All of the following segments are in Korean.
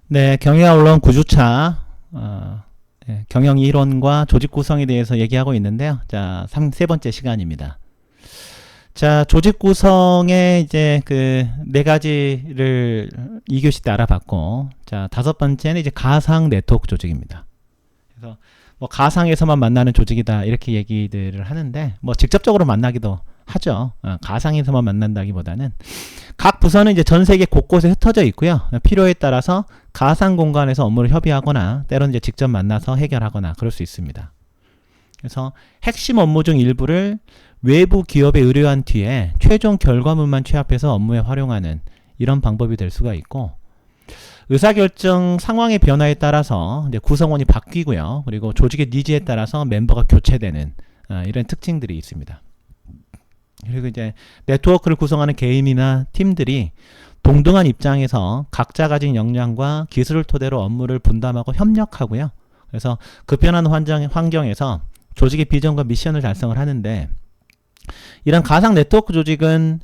네, 경영언론 9주차 경영 이론과 조직 구성에 대해서 얘기하고 있는데요. 자, 세 번째 시간입니다. 자, 조직 구성의 이제 그 네 가지를 2교시 때 알아봤고, 자, 다섯 번째는 이제 가상 네트워크 조직입니다. 그래서 뭐 가상에서만 만나는 조직이다 이렇게 얘기들을 하는데, 뭐 직접적으로 만나기도 하죠. 가상에서만 만난다기보다는 각 부서는 이제 전 세계 곳곳에 흩어져 있고요. 필요에 따라서 가상 공간에서 업무를 협의하거나 때로는 이제 직접 만나서 해결하거나 그럴 수 있습니다. 그래서 핵심 업무 중 일부를 외부 기업에 의뢰한 뒤에 최종 결과물만 취합해서 업무에 활용하는 이런 방법이 될 수가 있고, 의사결정 상황의 변화에 따라서 이제 구성원이 바뀌고요. 그리고 조직의 니즈에 따라서 멤버가 교체되는 이런 특징들이 있습니다. 그리고 이제 네트워크를 구성하는 개인이나 팀들이 동등한 입장에서 각자 가진 역량과 기술을 토대로 업무를 분담하고 협력하고요. 그래서 급변하는 환경에서 조직의 비전과 미션을 달성을 하는데, 이런 가상 네트워크 조직은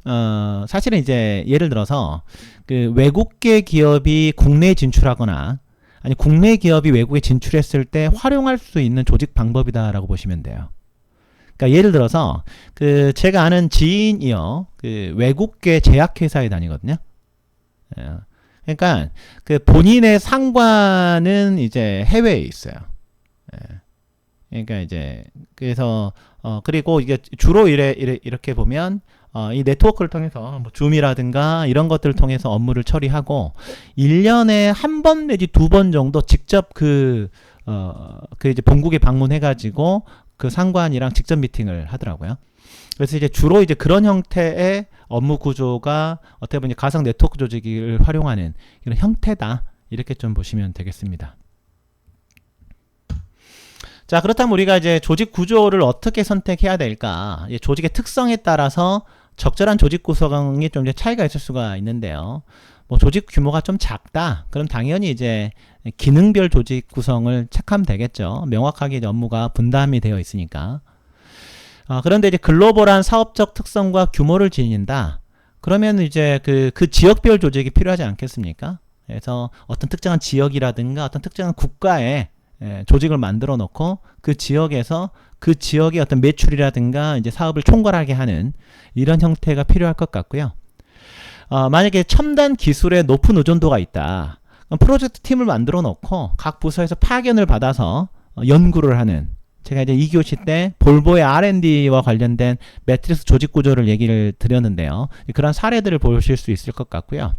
사실은 이제 예를 들어서 그 외국계 기업이 국내에 진출하거나 아니 국내 기업이 외국에 진출했을 때 활용할 수 있는 조직 방법이다라고 보시면 돼요. 그러니까 예를 들어서 그 제가 아는 지인이요, 그 외국계 제약회사에 다니거든요. 그러니까 그 본인의 상관은 이제 해외에 있어요. 그러니까 이제 그래서 그리고 이게 주로 이렇게 보면 이 네트워크를 통해서 뭐 줌이라든가 이런 것들을 통해서 업무를 처리하고 1년에 한 번 내지 두 번 정도 직접 그 이제 본국에 방문해 가지고 그 상관이랑 직접 미팅을 하더라고요. 그래서 이제 주로 이제 그런 형태의 업무 구조가 어떻게 보면 가상 네트워크 조직을 활용하는 이런 형태다, 이렇게 좀 보시면 되겠습니다. 자, 그렇다면 우리가 이제 조직 구조를 어떻게 선택해야 될까? 조직의 특성에 따라서 적절한 조직 구성이 좀 이제 차이가 있을 수가 있는데요. 뭐 조직 규모가 좀 작다, 그럼 당연히 이제 기능별 조직 구성을 체크하면 되겠죠. 명확하게 이제 업무가 분담이 되어 있으니까. 그런데 이제 글로벌한 사업적 특성과 규모를 지닌다, 그러면 이제 그 지역별 조직이 필요하지 않겠습니까? 그래서 어떤 특정한 지역이라든가 어떤 특정한 국가에 조직을 만들어 놓고 그 지역에서 그 지역의 어떤 매출이라든가 이제 사업을 총괄하게 하는 이런 형태가 필요할 것 같고요. 만약에 첨단 기술에 높은 의존도가 있다, 그럼 프로젝트 팀을 만들어 놓고 각 부서에서 파견을 받아서 연구를 하는, 제가 이제 2교시 때 볼보의 R&D와 관련된 매트릭스 조직 구조를 얘기를 드렸는데요. 그런 사례들을 보실 수 있을 것 같고요.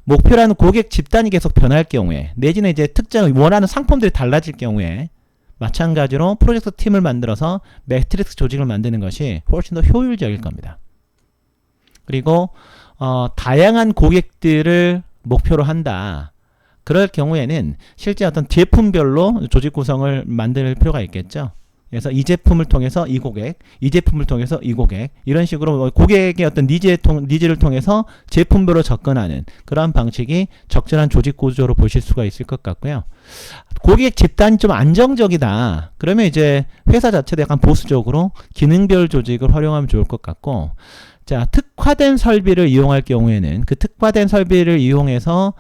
목표라는 고객 집단이 계속 변할 경우에, 내지는 이제 특정 원하는 상품들이 달라질 경우에 마찬가지로 프로젝트 팀을 만들어서 매트릭스 조직을 만드는 것이 훨씬 더 효율적일 겁니다. 그리고 다양한 고객들을 목표로 한다, 그럴 경우에는 실제 어떤 제품별로 조직 구성을 만들 필요가 있겠죠. 그래서 이 제품을 통해서 이 고객, 이 제품을 통해서 이 고객, 이런 식으로 고객의 어떤 니즈를 통해서 제품별로 접근하는 그러한 방식이 적절한 조직 구조로 보실 수가 있을 것 같고요. 고객 집단이 좀 안정적이다, 그러면 이제 회사 자체도 약간 보수적으로 기능별 조직을 활용하면 좋을 것 같고, 자, 특화된 설비를 이용할 경우에는 그 특화된 설비를 이용해서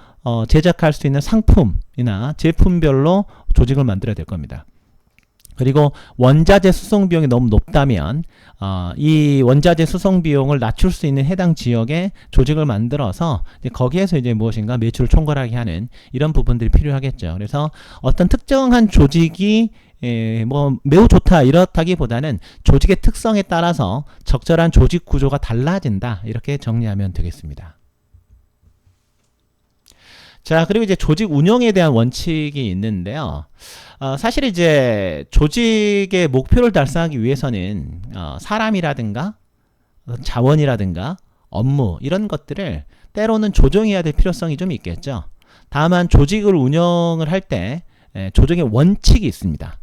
제작할 수 있는 상품이나 제품별로 조직을 만들어야 될 겁니다. 그리고 원자재 수송 비용이 너무 높다면 이 원자재 수송 비용을 낮출 수 있는 해당 지역에 조직을 만들어서 이제 거기에서 이제 무엇인가 매출을 총괄하게 하는 이런 부분들이 필요하겠죠. 그래서 어떤 특정한 조직이 뭐 매우 좋다 이렇다기보다는 조직의 특성에 따라서 적절한 조직 구조가 달라진다, 이렇게 정리하면 되겠습니다. 자, 그리고 이제 조직 운영에 대한 원칙이 있는데요. 사실 이제 조직의 목표를 달성하기 위해서는 사람이라든가 자원이라든가 업무, 이런 것들을 때로는 조정해야 될 필요성이 좀 있겠죠. 다만 조직을 운영을 할 때 조정의 원칙이 있습니다.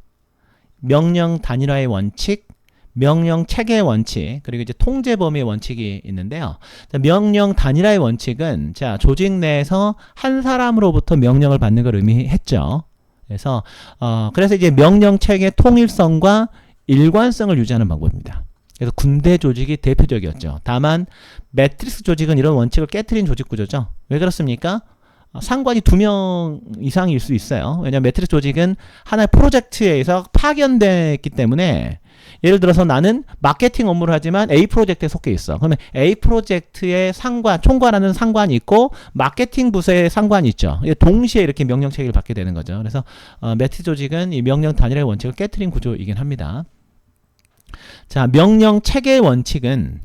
명령 단일화의 원칙, 명령 체계의 원칙, 그리고 이제 통제 범위의 원칙이 있는데요. 명령 단일화의 원칙은 자, 조직 내에서 한 사람으로부터 명령을 받는 걸 의미했죠. 그래서 이제 명령 체계 통일성과 일관성을 유지하는 방법입니다. 그래서 군대 조직이 대표적이었죠. 다만 매트릭스 조직은 이런 원칙을 깨트린 조직 구조죠. 왜 그렇습니까? 상관이 2명 이상일 수 있어요. 왜냐하면 매트릭스 조직은 하나의 프로젝트에 의해서 파견됐기 때문에 예를 들어서 나는 마케팅 업무를 하지만 A 프로젝트에 속해 있어. 그러면 A 프로젝트의 총괄하는 상관이 있고 마케팅 부서의 상관이 있죠. 동시에 이렇게 명령 체계를 받게 되는 거죠. 그래서 매트릭스 조직은 이 명령 단일화의 원칙을 깨트린 구조이긴 합니다. 자, 명령 체계 원칙은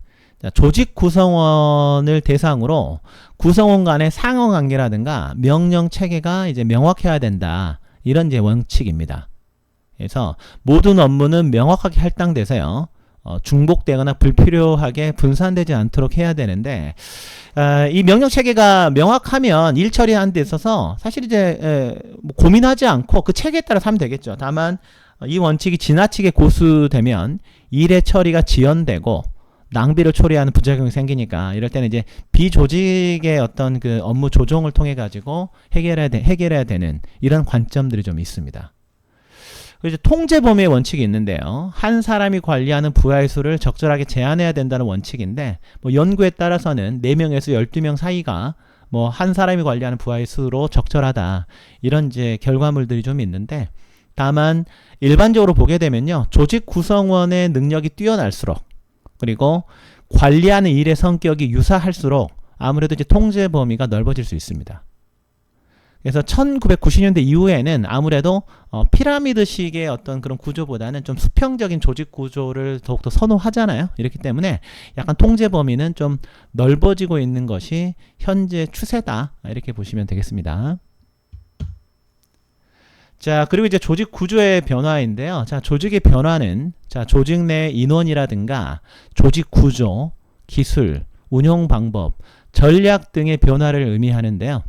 조직 구성원을 대상으로 구성원 간의 상호관계라든가 명령 체계가 이제 명확해야 된다. 이런 이제 원칙입니다. 그래서 모든 업무는 명확하게 할당돼서요. 중복되거나 불필요하게 분산되지 않도록 해야 되는데 이 명령 체계가 명확하면 일 처리하는 데 있어서 사실 이제 고민하지 않고 그 체계에 따라서 하면 되겠죠. 다만 이 원칙이 지나치게 고수되면 일의 처리가 지연되고 낭비를 초래하는 부작용이 생기니까 이럴 때는 이제 비조직의 어떤 그 업무 조정을 통해 가지고 해결해야 되는 이런 관점들이 좀 있습니다. 그래서 통제 범위의 원칙이 있는데요. 한 사람이 관리하는 부하의 수를 적절하게 제한해야 된다는 원칙인데 뭐 연구에 따라서는 4명에서 12명 사이가 뭐 한 사람이 관리하는 부하의 수로 적절하다. 이런 이제 결과물들이 좀 있는데 다만 일반적으로 보게 되면요. 조직 구성원의 능력이 뛰어날수록 그리고 관리하는 일의 성격이 유사할수록 아무래도 이제 통제 범위가 넓어질 수 있습니다. 그래서 1990년대 이후에는 아무래도 피라미드식의 어떤 그런 구조보다는 좀 수평적인 조직 구조를 더욱더 선호하잖아요. 이렇기 때문에 약간 통제 범위는 좀 넓어지고 있는 것이 현재 추세다. 이렇게 보시면 되겠습니다. 자, 그리고 이제 조직 구조의 변화인데요. 자, 조직의 변화는 자, 조직 내 인원이라든가 조직 구조, 기술, 운영 방법, 전략 등의 변화를 의미하는데요.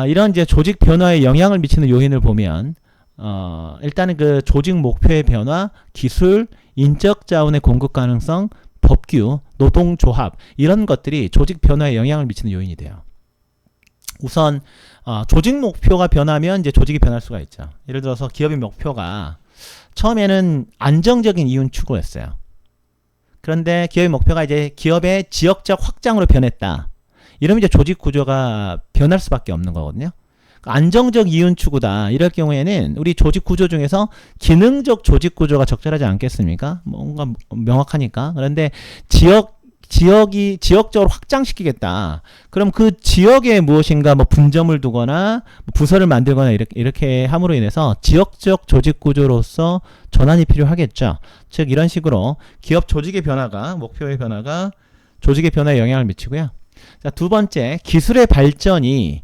이런 이제 조직 변화에 영향을 미치는 요인을 보면 일단은 그 조직 목표의 변화, 기술, 인적 자원의 공급 가능성, 법규, 노동조합 이런 것들이 조직 변화에 영향을 미치는 요인이 돼요. 우선 조직 목표가 변하면 이제 조직이 변할 수가 있죠. 예를 들어서 기업의 목표가 처음에는 안정적인 이윤 추구였어요. 그런데 기업의 목표가 이제 기업의 지역적 확장으로 변했다. 이러면 이제 조직 구조가 변할 수밖에 없는 거거든요. 안정적 이윤 추구다. 이럴 경우에는 우리 조직 구조 중에서 기능적 조직 구조가 적절하지 않겠습니까? 뭔가 명확하니까. 그런데 지역적으로 확장시키겠다. 그럼 그 지역에 무엇인가 뭐 분점을 두거나 부서를 만들거나 이렇게 함으로 인해서 지역적 조직 구조로서 전환이 필요하겠죠. 즉 이런 식으로 기업 조직의 변화가 목표의 변화가 조직의 변화에 영향을 미치고요. 자, 두 번째, 기술의 발전이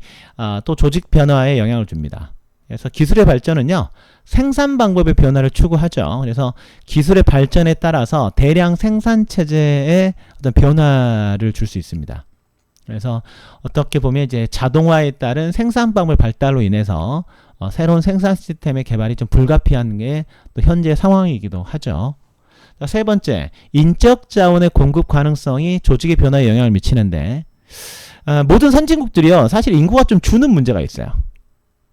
또 조직 변화에 영향을 줍니다. 그래서 기술의 발전은요, 생산 방법의 변화를 추구하죠. 그래서 기술의 발전에 따라서 대량 생산 체제에 어떤 변화를 줄 수 있습니다. 그래서 어떻게 보면 이제 자동화에 따른 생산 방법 발달로 인해서 새로운 생산 시스템의 개발이 좀 불가피한 게 또 현재 상황이기도 하죠. 자, 세 번째, 인적 자원의 공급 가능성이 조직의 변화에 영향을 미치는데 모든 선진국들이요, 사실 인구가 좀 주는 문제가 있어요.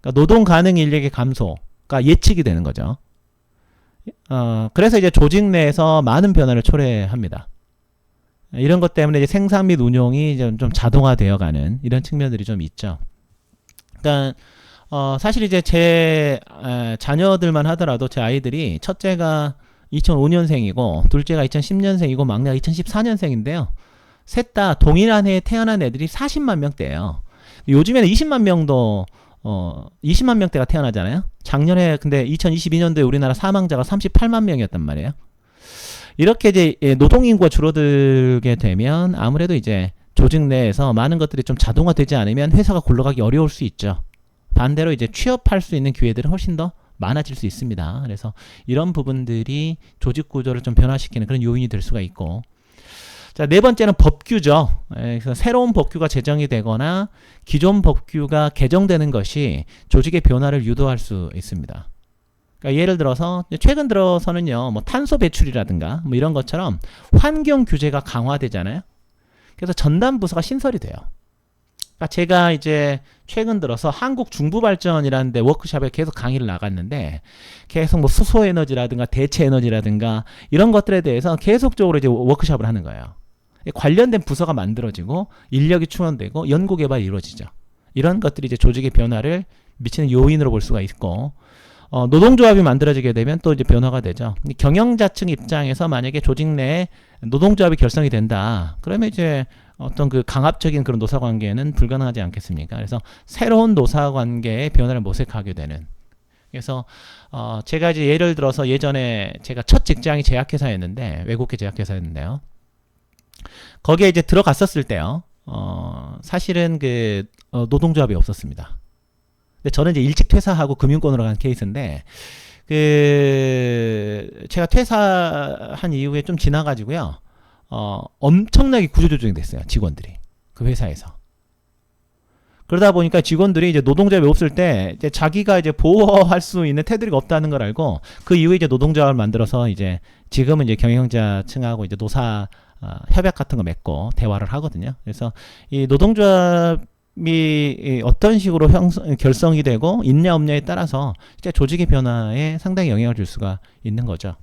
그러니까 노동 가능 인력의 감소가 예측이 되는 거죠. 그래서 이제 조직 내에서 많은 변화를 초래합니다. 이런 것 때문에 이제 생산 및 운용이 좀 자동화되어가는 이런 측면들이 좀 있죠. 그러니까 사실 이제 제 자녀들만 하더라도 제 아이들이 첫째가 2005년생이고 둘째가 2010년생이고 막내가 2014년생인데요. 셋 다 동일한 해에 태어난 애들이 40만 명대예요. 요즘에는 20만 명도 20만 명대가 태어나잖아요. 작년에 근데 2022년도에 우리나라 사망자가 38만 명이었단 말이에요. 이렇게 이제 노동인구가 줄어들게 되면 아무래도 이제 조직 내에서 많은 것들이 좀 자동화되지 않으면 회사가 굴러가기 어려울 수 있죠. 반대로 이제 취업할 수 있는 기회들은 훨씬 더 많아질 수 있습니다. 그래서 이런 부분들이 조직 구조를 좀 변화시키는 그런 요인이 될 수가 있고, 자, 네 번째는 법규죠. 그래서 새로운 법규가 제정이 되거나 기존 법규가 개정되는 것이 조직의 변화를 유도할 수 있습니다. 그러니까 예를 들어서 최근 들어서는요, 뭐 탄소 배출이라든가 뭐 이런 것처럼 환경 규제가 강화되잖아요. 그래서 전담 부서가 신설이 돼요. 그러니까 제가 이제 최근 들어서 한국 중부발전이라는 데 워크숍에 계속 강의를 나갔는데 계속 뭐 수소에너지라든가 대체에너지라든가 이런 것들에 대해서 계속적으로 이제 워크숍을 하는 거예요. 관련된 부서가 만들어지고 인력이 충원되고 연구개발이 이루어지죠. 이런 것들이 이제 조직의 변화를 미치는 요인으로 볼 수가 있고, 노동조합이 만들어지게 되면 또 이제 변화가 되죠. 경영자층 입장에서 만약에 조직 내에 노동조합이 결성이 된다. 그러면 이제 어떤 그 강압적인 그런 노사관계는 불가능하지 않겠습니까? 그래서 새로운 노사관계의 변화를 모색하게 되는. 그래서 제가 이제 예를 들어서 예전에 제가 첫 직장이 제약회사였는데, 외국계 제약회사였는데요. 거기에 이제 들어갔었을 때요. 사실은 그 노동조합이 없었습니다. 근데 저는 이제 일찍 퇴사하고 금융권으로 간 케이스인데, 제가 퇴사한 이후에 좀 지나가지고요, 엄청나게 구조조정이 됐어요, 직원들이. 그 회사에서. 그러다 보니까 직원들이 이제 노동조합이 없을 때, 이제 자기가 이제 보호할 수 있는 테두리가 없다는 걸 알고, 그 이후에 이제 노동조합을 만들어서 이제, 지금은 이제 경영자층하고 이제 노사, 협약 같은 거 맺고 대화를 하거든요. 그래서 이 노동조합 이 어떤 식으로 결성이 되고 있냐 없냐에 따라서 진짜 조직의 변화에 상당히 영향을 줄 수가 있는 거죠.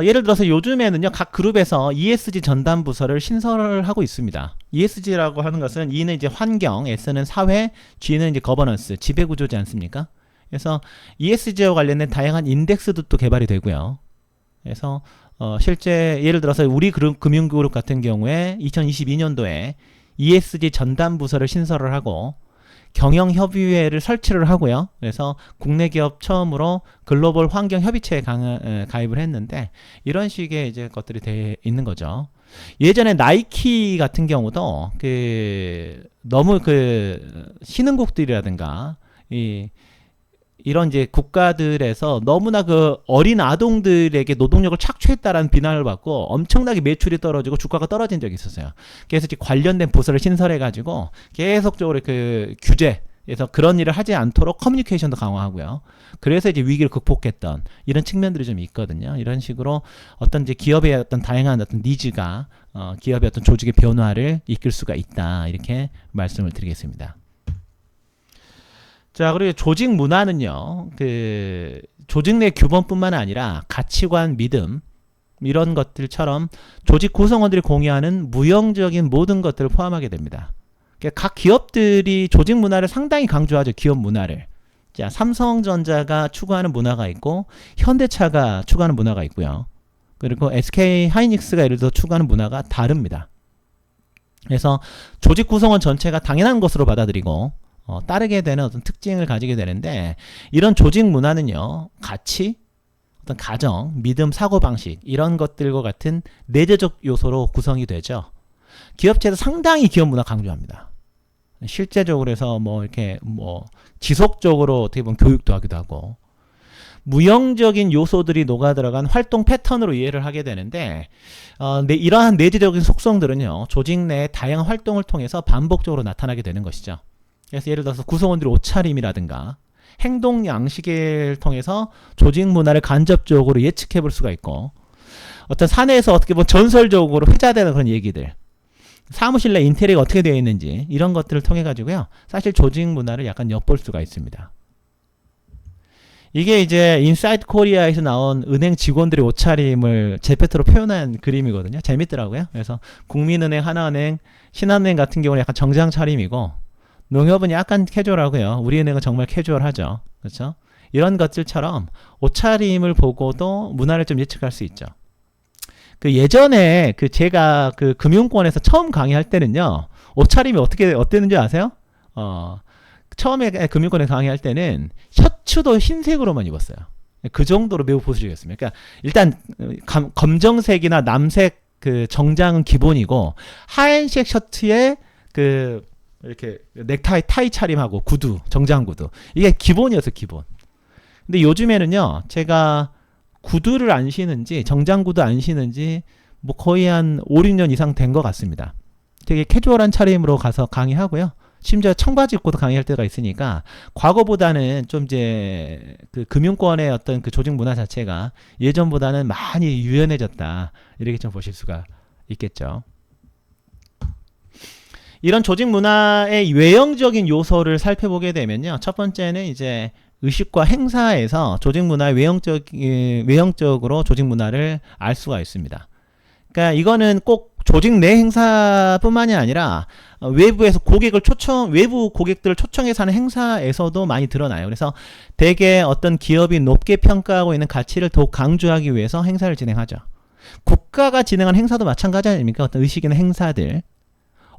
예를 들어서 요즘에는요, 각 그룹에서 ESG 전담 부서를 신설하고 있습니다. ESG라고 하는 것은 E는 이제 환경, S는 사회, G는 이제 거버넌스, 지배 구조지 않습니까? 그래서 ESG와 관련된 다양한 인덱스도 또 개발이 되고요. 그래서 실제 예를 들어서 우리 금융그룹 같은 경우에 2022년도에 ESG 전담 부서를 신설을 하고 경영협의회를 설치를 하고요. 그래서 국내 기업 처음으로 글로벌 환경 협의체에 가입을 했는데, 이런 식의 이제 것들이 돼 있는 거죠. 예전에 나이키 같은 경우도 너무 신흥국들이라든가 이런 이제 국가들에서 너무나 그 어린 아동들에게 노동력을 착취했다라는 비난을 받고 엄청나게 매출이 떨어지고 주가가 떨어진 적이 있었어요. 그래서 이제 관련된 부서를 신설해가지고 계속적으로 그 규제에서 그런 일을 하지 않도록 커뮤니케이션도 강화하고요. 그래서 이제 위기를 극복했던 이런 측면들이 좀 있거든요. 이런 식으로 어떤 이제 기업의 어떤 다양한 어떤 니즈가 기업의 어떤 조직의 변화를 이끌 수가 있다. 이렇게 말씀을 드리겠습니다. 자, 그리고 조직 문화는요, 조직 내 규범뿐만 아니라 가치관, 믿음, 이런 것들처럼 조직 구성원들이 공유하는 무형적인 모든 것들을 포함하게 됩니다. 그러니까 각 기업들이 조직 문화를 상당히 강조하죠, 기업 문화를. 자, 삼성전자가 추구하는 문화가 있고, 현대차가 추구하는 문화가 있고요. 그리고 SK 하이닉스가 예를 들어 추구하는 문화가 다릅니다. 그래서 조직 구성원 전체가 당연한 것으로 받아들이고, 따르게 되는 어떤 특징을 가지게 되는데, 이런 조직 문화는요, 가치, 어떤 가정, 믿음, 사고방식, 이런 것들과 같은 내재적 요소로 구성이 되죠. 기업체에서 상당히 기업 문화 강조합니다. 실제적으로 해서 지속적으로 어떻게 보면 교육도 하기도 하고, 무형적인 요소들이 녹아들어간 활동 패턴으로 이해를 하게 되는데, 이러한 내재적인 속성들은요, 조직 내의 다양한 활동을 통해서 반복적으로 나타나게 되는 것이죠. 그래서 예를 들어서 구성원들의 옷차림이라든가 행동 양식을 통해서 조직 문화를 간접적으로 예측해 볼 수가 있고, 어떤 사내에서 어떻게 보면 전설적으로 회자되는 그런 얘기들, 사무실 내 인테리어가 어떻게 되어 있는지, 이런 것들을 통해 가지고요, 사실 조직 문화를 약간 엿볼 수가 있습니다. 이게 이제 인사이드 코리아에서 나온 은행 직원들의 옷차림을 제페토로 표현한 그림이거든요. 재밌더라고요. 그래서 국민은행, 하나은행, 신한은행 같은 경우는 약간 정장 차림이고, 농협은 약간 캐주얼하고요. 우리은행은 정말 캐주얼하죠. 그렇죠? 이런 것들처럼 옷차림을 보고도 문화를 좀 예측할 수 있죠. 예전에 제가 금융권에서 처음 강의할 때는요, 옷차림이 어땠는지 아세요? 처음에 금융권에 강의할 때는 셔츠도 흰색으로만 입었어요. 그 정도로 매우 보수적이었습니다. 그러니까 일단 검정색이나 남색 정장은 기본이고, 하얀색 셔츠에 이렇게 넥타이 타이 차림하고 구두, 정장 구두, 이게 기본이었어요, 기본. 근데 요즘에는요, 제가 구두를 안 신은지 정장 구두 안 신은지 거의 한 5, 6년 이상 된 것 같습니다. 되게 캐주얼한 차림으로 가서 강의하고요. 심지어 청바지 입고도 강의할 때가 있으니까, 과거보다는 좀 이제 금융권의 어떤 조직 문화 자체가 예전보다는 많이 유연해졌다, 이렇게 좀 보실 수가 있겠죠. 이런 조직 문화의 외형적인 요소를 살펴보게 되면요, 첫 번째는 이제 의식과 행사에서 조직 문화의 외형적으로 조직 문화를 알 수가 있습니다. 그러니까 이거는 꼭 조직 내 행사뿐만이 아니라 외부에서 외부 고객들을 초청해서 하는 행사에서도 많이 드러나요. 그래서 대개 어떤 기업이 높게 평가하고 있는 가치를 더욱 강조하기 위해서 행사를 진행하죠. 국가가 진행한 행사도 마찬가지 아닙니까? 어떤 의식 있는 행사들.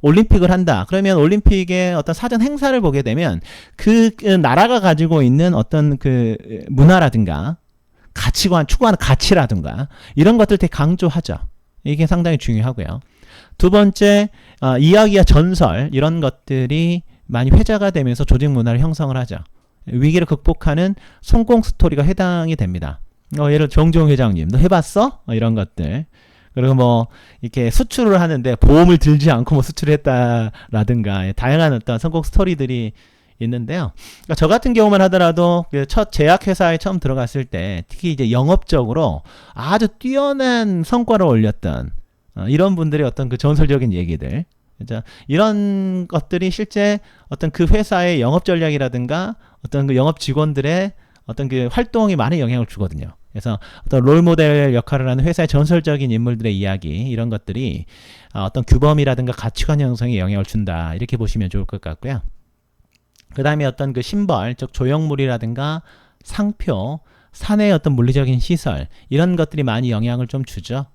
올림픽을 한다. 그러면 올림픽의 어떤 사전 행사를 보게 되면 그 나라가 가지고 있는 어떤 그 문화라든가 가치관, 추구하는 가치라든가 이런 것들 되게 강조하죠. 이게 상당히 중요하고요. 두 번째, 이야기와 전설 이런 것들이 많이 회자가 되면서 조직 문화를 형성을 하죠. 위기를 극복하는 성공 스토리가 해당이 됩니다. 예를 들어 정종 회장님, 너 해봤어? 이런 것들. 그리고 뭐 이렇게 수출을 하는데 보험을 들지 않고 뭐 수출을 했다라든가 다양한 어떤 성공 스토리들이 있는데요. 그러니까 저 같은 경우만 하더라도 그 첫 제약회사에 처음 들어갔을 때 특히 이제 영업적으로 아주 뛰어난 성과를 올렸던 이런 분들의 어떤 그 전설적인 얘기들, 그죠? 이런 것들이 실제 어떤 그 회사의 영업 전략이라든가 어떤 그 영업 직원들의 어떤 그 활동에 많은 영향을 주거든요. 그래서 어떤 롤모델 역할을 하는 회사의 전설적인 인물들의 이야기 이런 것들이 어떤 규범이라든가 가치관 형성에 영향을 준다 이렇게 보시면 좋을 것 같고요. 그 다음에 어떤 그 심벌, 즉 조형물이라든가 상표, 사내의 어떤 물리적인 시설 이런 것들이 많이 영향을 좀 주죠.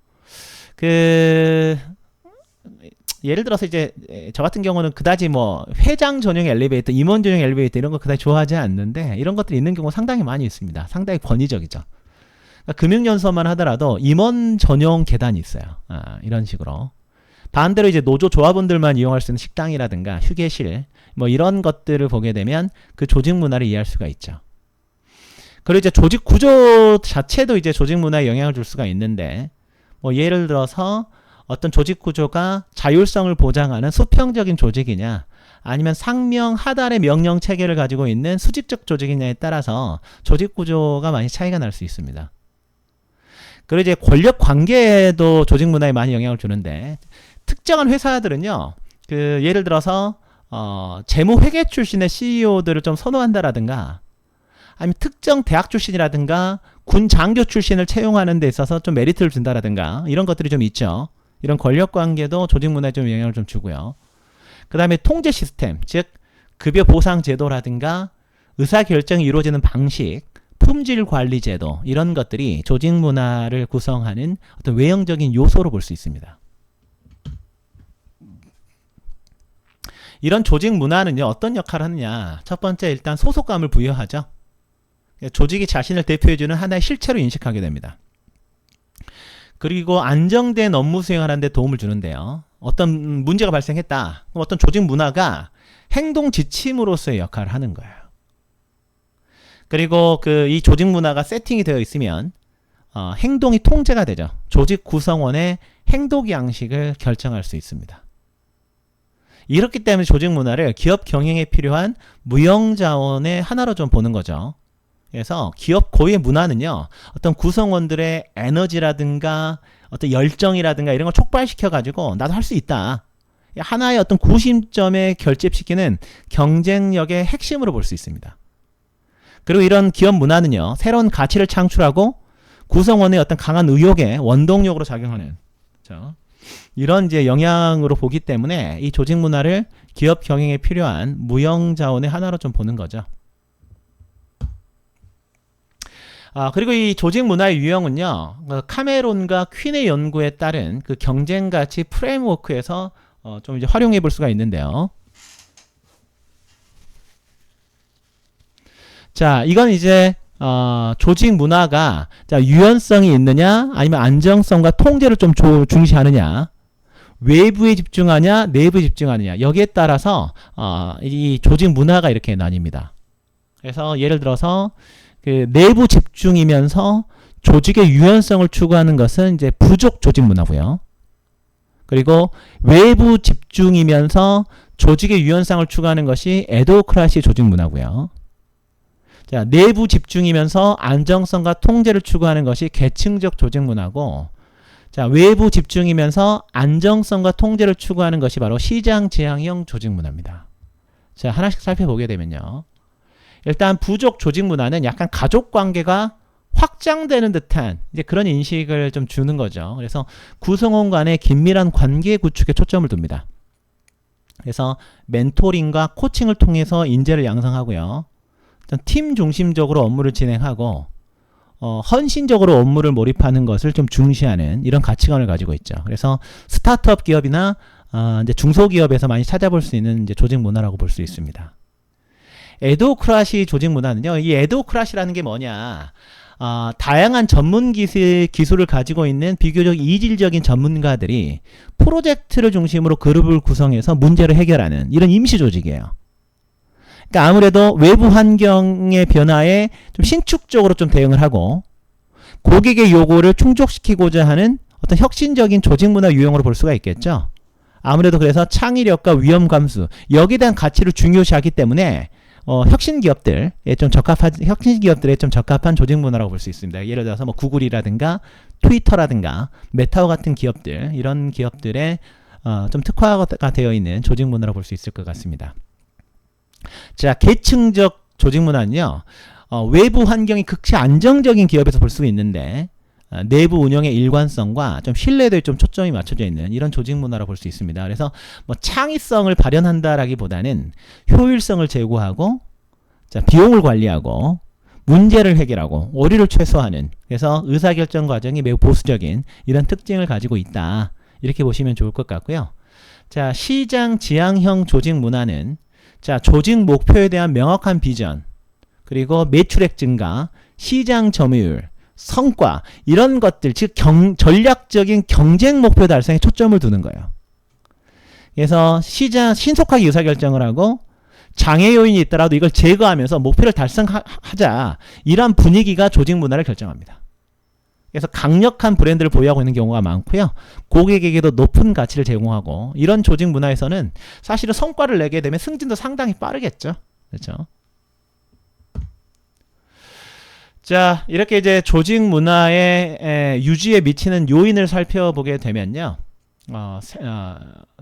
예를 들어서 이제 저 같은 경우는 그다지 뭐 회장 전용 엘리베이터, 임원 전용 엘리베이터 이런 거 그다지 좋아하지 않는데 이런 것들이 있는 경우 상당히 많이 있습니다. 상당히 권위적이죠. 그러니까 금융연수원만 하더라도 임원 전용 계단이 있어요. 이런 식으로. 반대로 이제 노조 조합원들만 이용할 수 있는 식당이라든가 휴게실 뭐 이런 것들을 보게 되면 그 조직 문화를 이해할 수가 있죠. 그리고 이제 조직 구조 자체도 이제 조직 문화에 영향을 줄 수가 있는데 뭐 예를 들어서 어떤 조직 구조가 자율성을 보장하는 수평적인 조직이냐 아니면 상명 하달의 명령 체계를 가지고 있는 수직적 조직이냐에 따라서 조직 구조가 많이 차이가 날 수 있습니다. 그리고 이제 권력 관계에도 조직 문화에 많이 영향을 주는데 특정한 회사들은요, 예를 들어서 재무회계 출신의 CEO들을 좀 선호한다라든가 아니면 특정 대학 출신이라든가 군 장교 출신을 채용하는 데 있어서 좀 메리트를 준다라든가 이런 것들이 좀 있죠. 이런 권력 관계도 조직 문화에 좀 영향을 좀 주고요. 그 다음에 통제 시스템, 즉 급여 보상 제도라든가 의사결정이 이루어지는 방식, 품질 관리 제도 이런 것들이 조직 문화를 구성하는 어떤 외형적인 요소로 볼 수 있습니다. 이런 조직 문화는요, 어떤 역할을 하느냐. 첫 번째, 일단 소속감을 부여하죠. 조직이 자신을 대표해주는 하나의 실체로 인식하게 됩니다. 그리고 안정된 업무 수행하는 데 도움을 주는데요. 어떤 문제가 발생했다. 그럼 어떤 조직 문화가 행동 지침으로서의 역할을 하는 거예요. 그리고 이 조직 문화가 세팅이 되어 있으면 행동이 통제가 되죠. 조직 구성원의 행동 양식을 결정할 수 있습니다. 이렇기 때문에 조직 문화를 기업 경영에 필요한 무형자원의 하나로 좀 보는 거죠. 그래서 기업 고유의 문화는요, 어떤 구성원들의 에너지라든가 어떤 열정이라든가 이런 걸 촉발시켜가지고 나도 할 수 있다. 하나의 어떤 구심점에 결집시키는 경쟁력의 핵심으로 볼 수 있습니다. 그리고 이런 기업 문화는요, 새로운 가치를 창출하고 구성원의 어떤 강한 의욕의 원동력으로 작용하는, 그렇죠? 이런 이제 영향으로 보기 때문에 이 조직 문화를 기업 경영에 필요한 무형자원의 하나로 좀 보는 거죠. 그리고 이 조직 문화의 유형은요, 카메론과 퀸의 연구에 따른 그 경쟁가치 프레임워크에서 좀 이제 활용해 볼 수가 있는데요. 자, 이건 이제 조직 문화가 유연성이 있느냐 아니면 안정성과 통제를 좀 중시하느냐, 외부에 집중하냐 내부에 집중하느냐, 여기에 따라서 이 조직 문화가 이렇게 나뉩니다. 그래서 예를 들어서 그 내부 집중이면서 조직의 유연성을 추구하는 것은 이제 부족 조직 문화고요. 그리고 외부 집중이면서 조직의 유연성을 추구하는 것이 에도크라시 조직 문화고요. 자, 내부 집중이면서 안정성과 통제를 추구하는 것이 계층적 조직 문화고, 자, 외부 집중이면서 안정성과 통제를 추구하는 것이 바로 시장 지향형 조직 문화입니다. 자, 하나씩 살펴보게 되면요. 일단 부족 조직 문화는 약간 가족 관계가 확장되는 듯한 이제 그런 인식을 좀 주는 거죠. 그래서 구성원 간의 긴밀한 관계 구축에 초점을 둡니다. 그래서 멘토링과 코칭을 통해서 인재를 양성하고요. 팀 중심적으로 업무를 진행하고 헌신적으로 업무를 몰입하는 것을 좀 중시하는 이런 가치관을 가지고 있죠. 그래서 스타트업 기업이나 이제 중소기업에서 많이 찾아볼 수 있는 이제 조직 문화라고 볼 수 있습니다. 에도크라시 조직 문화는요. 이 에도크라시라는 게 뭐냐? 다양한 전문 기술을 가지고 있는 비교적 이질적인 전문가들이 프로젝트를 중심으로 그룹을 구성해서 문제를 해결하는 이런 임시 조직이에요. 그러니까 아무래도 외부 환경의 변화에 좀 신축적으로 좀 대응을 하고 고객의 요구를 충족시키고자 하는 어떤 혁신적인 조직 문화 유형으로 볼 수가 있겠죠. 아무래도 그래서 창의력과 위험 감수 여기에 대한 가치를 중요시하기 때문에 혁신 기업들에 좀 적합한 조직 문화라고 볼 수 있습니다. 예를 들어서 뭐 구글이라든가 트위터라든가 메타와 같은 기업들 이런 기업들의 좀 특화가 되어 있는 조직 문화라고 볼 수 있을 것 같습니다. 자, 계층적 조직 문화는요. 외부 환경이 극히 안정적인 기업에서 볼 수 있는데 내부 운영의 일관성과 좀 신뢰도에 좀 초점이 맞춰져 있는 이런 조직 문화라고 볼 수 있습니다. 그래서 뭐 창의성을 발현한다라기보다는 효율성을 제고하고 비용을 관리하고 문제를 해결하고 오류를 최소화하는 그래서 의사결정 과정이 매우 보수적인 이런 특징을 가지고 있다. 이렇게 보시면 좋을 것 같고요. 자, 시장 지향형 조직 문화는 조직 목표에 대한 명확한 비전 그리고 매출액 증가, 시장 점유율 성과 이런 것들 즉 전략적인 경쟁 목표 달성에 초점을 두는 거예요. 그래서 신속하게 의사결정을 하고 장애 요인이 있더라도 이걸 제거하면서 목표를 달성하자 이런 분위기가 조직 문화를 결정합니다. 그래서 강력한 브랜드를 보유하고 있는 경우가 많고요. 고객에게도 높은 가치를 제공하고 이런 조직 문화에서는 사실은 성과를 내게 되면 승진도 상당히 빠르겠죠. 그렇죠? 자, 이렇게 이제 조직 문화의 유지에 미치는 요인을 살펴보게 되면요.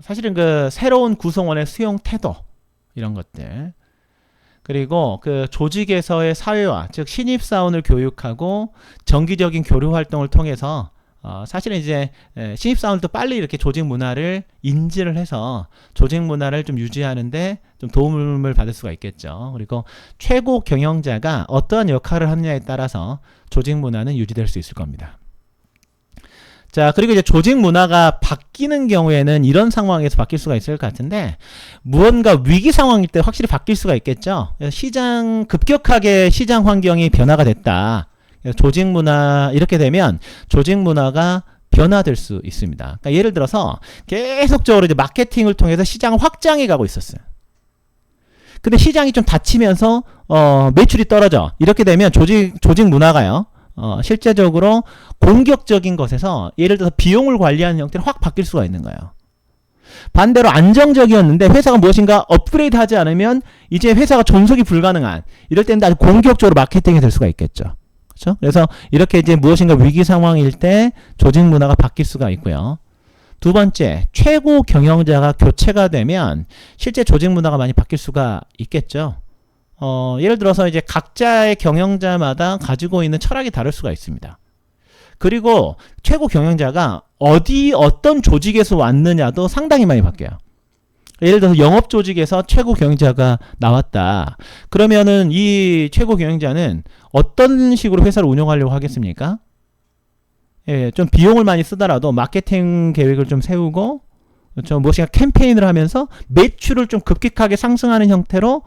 사실은 그 새로운 구성원의 수용 태도 이런 것들 그리고 그 조직에서의 사회화 즉 신입사원을 교육하고 정기적인 교류 활동을 통해서 사실은 이제 신입사원들도 빨리 이렇게 조직 문화를 인지를 해서 조직 문화를 좀 유지하는데 좀 도움을 받을 수가 있겠죠. 그리고 최고 경영자가 어떠한 역할을 하느냐에 따라서 조직 문화는 유지될 수 있을 겁니다. 자, 그리고 이제 조직 문화가 바뀌는 경우에는 이런 상황에서 바뀔 수가 있을 것 같은데 무언가 위기 상황일 때 확실히 바뀔 수가 있겠죠. 급격하게 시장 환경이 변화가 됐다. 조직 문화 이렇게 되면 조직 문화가 변화될 수 있습니다. 그러니까 예를 들어서 계속적으로 이제 마케팅을 통해서 시장을 확장해 가고 있었어요. 근데 시장이 좀 닫히면서 매출이 떨어져. 이렇게 되면 조직 문화가요. 실제적으로 공격적인 것에서 예를 들어서 비용을 관리하는 형태로 확 바뀔 수가 있는 거예요. 반대로 안정적이었는데 회사가 무엇인가 업그레이드 하지 않으면 이제 회사가 존속이 불가능한 이럴 때는 아주 공격적으로 마케팅이 될 수가 있겠죠. 그렇죠? 그래서 이렇게 이제 무엇인가 위기 상황일 때 조직 문화가 바뀔 수가 있고요. 두 번째, 최고 경영자가 교체가 되면 실제 조직 문화가 많이 바뀔 수가 있겠죠. 예를 들어서 이제 각자의 경영자마다 가지고 있는 철학이 다를 수가 있습니다. 그리고 최고 경영자가 어떤 조직에서 왔느냐도 상당히 많이 바뀌어요. 예를 들어서 영업 조직에서 최고 경영자가 나왔다. 그러면은 이 최고 경영자는 어떤 식으로 회사를 운영하려고 하겠습니까? 예, 좀 비용을 많이 쓰더라도 마케팅 계획을 좀 세우고, 그렇죠? 무엇인가 캠페인을 하면서 매출을 좀 급격하게 상승하는 형태로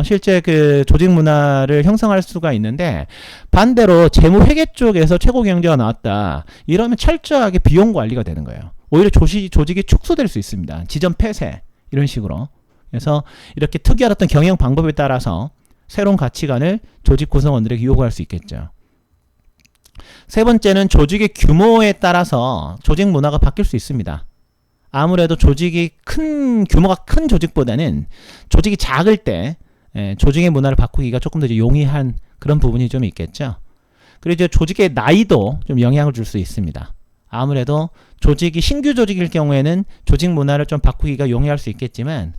실제 그 조직 문화를 형성할 수가 있는데 반대로 재무 회계 쪽에서 최고 경영자가 나왔다. 이러면 철저하게 비용 관리가 되는 거예요. 오히려 조직이 축소될 수 있습니다. 지점 폐쇄 이런 식으로. 그래서 이렇게 특이한 어떤 경영 방법에 따라서 새로운 가치관을 조직 구성원들에게 요구할 수 있겠죠. 세 번째는 조직의 규모에 따라서 조직 문화가 바뀔 수 있습니다. 아무래도 규모가 큰 조직보다는 조직이 작을 때 조직의 문화를 바꾸기가 조금 더 용이한 그런 부분이 좀 있겠죠. 그리고 이제 조직의 나이도 좀 영향을 줄 수 있습니다. 아무래도 신규 조직일 경우에는 조직 문화를 좀 바꾸기가 용이할 수 있겠지만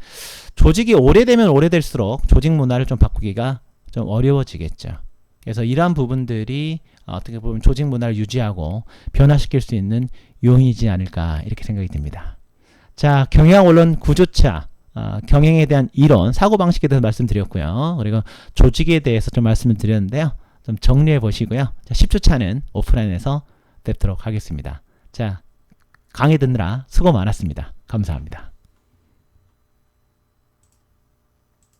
조직이 오래되면 오래될수록 조직 문화를 좀 바꾸기가 좀 어려워지겠죠. 그래서 이러한 부분들이 어떻게 보면 조직 문화를 유지하고 변화시킬 수 있는 요인이지 않을까 이렇게 생각이 듭니다. 자, 경영 언론 구조차, 경영에 대한 이론, 사고방식에 대해서 말씀드렸고요. 그리고 조직에 대해서 좀 말씀을 드렸는데요. 좀 정리해 보시고요. 자, 10주 차는 오프라인에서 뵙도록 하겠습니다. 자, 강의 듣느라 수고 많았습니다. 감사합니다.